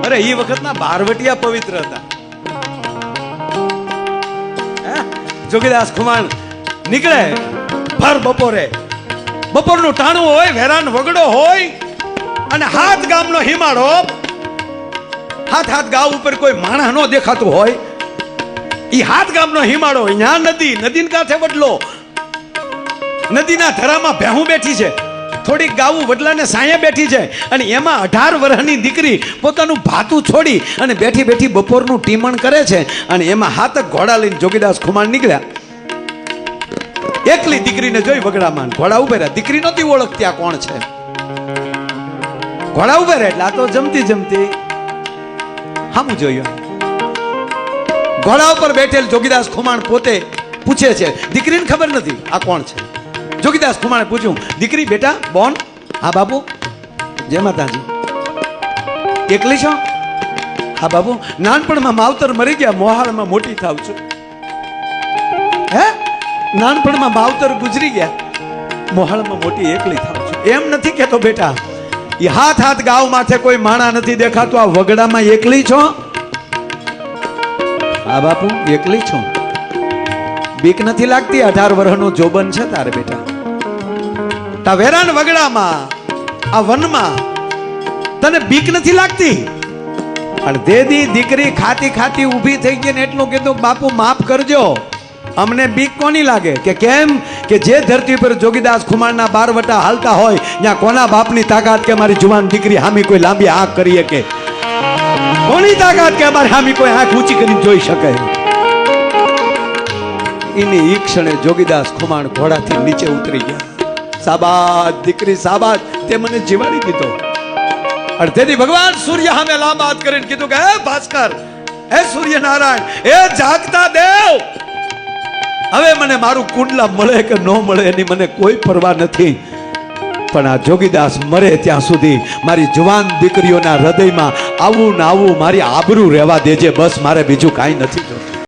અરે એ વખતના બારવટિયા પવિત્ર હતા. જોગીદાસ ખુમાણ નીકળે ભર બપોરે, બપોરનું ટાણું હોય, વેરાન વગડો હોય, અને હાથ ગામનો હિમાળો, હાથ ગામ ઉપર કોઈ માણસ ન દેખાતું હોય, ઈ હાથ ગામનો હિમાળો, અહીંયા નદીને કાંઠે વડલો, નદીના ધરામાં ભેહું બેઠી છે, થોડીક ગાવું વડલાને સાયા બેઠી છે, અને એમાં 18 વર્ષની દીકરી પોતાનું ભાતું છોડી અને બેઠી બેઠી બપોરનું ટીમણ કરે છે. અને એમાં હાથક ઘોડા લઈને જોગીદાસ ખુમાણ નીકળ્યા. એકલી દીકરીને જોઈ વગડામાં ઘોડા ઉભે રહ્યા. દીકરી નહોતી ઓળખતી આ કોણ છે. ઘોડા ઉભે રહ્યા એટલે આ તો જમતી હામું જોયું. ઘોડા ઉપર બેઠેલ જોગીદાસ ખુમાણ પોતે પૂછે છે, દીકરીને ખબર નથી આ કોણ છે. જોગીદાસ ખુમાણે પૂછ્યું, દીકરી બેટા બોન? હા બાપુ. જય માતાજી. એકલી છો? હા બાપુ. નાનપણમાં માવતર મરી ગયા, મોહાળમાં મોટી થાવ છું. હે? નાનપણમાં માવતર ગુજરી ગયા, મોહાળમાં મોટી એકલી થાવ છું. એમ નથી કેતો બેટા, એ હાથ ગાવ માથે કોઈ માણા નથી દેખાતું, આ વગડામાં એકલી છો? હા બાપુ એકલી છો. બીક નથી લાગતી? 18 વર્ષનો જોબન છે તારે બેટા. તા વેરાન વગડામાં આ વનમાં તને બીક નથી લાગતી? અને દેદી દીકરી ખાતી ઊભી થઈ ગઈ ને એટલું કીધું, બાપુ માફ કરજો, અમને બીક કોની લાગે? કે કેમ? કે જે ધરતી પર જોગીદાસ ખુમાણના 12 વટા હાલતા હોય ત્યાં કોના બાપની તાકાત કે મારી જુવાન દીકરી હામી કોઈ લાંબી આંખ કરી શકે? કોની તાકાત કે અમારી હામી કોઈ આંખ ઊંચી કરીને જોઈ શકે? એની ઈ ક્ષણે જોગીદાસ ખુમાણ ઘોડાથી નીચે ઉતરી ગયા. સાબાદ દીકરી સાબાદ, તે મને જીવાડી દીધો. અડધેથી ભગવાન સૂર્ય સામે લાંબા હાથ કરીને કીધું કે હે ભાસ્કર, હે સૂર્યનારાયણ, હે જાગતા દેવ, હવે મને મારું કુંડલા મળે કે ન મળે એની મને કોઈ પરવા નથી, પણ આ જોગીદાસ મરે ત્યાં સુધી મારી જવાન દીકરીઓના હૃદયમાં આવું ને આવું મારી આબરૂ રહેવા દેજે. બસ મારે બીજું કાંઈ નથી જોતું.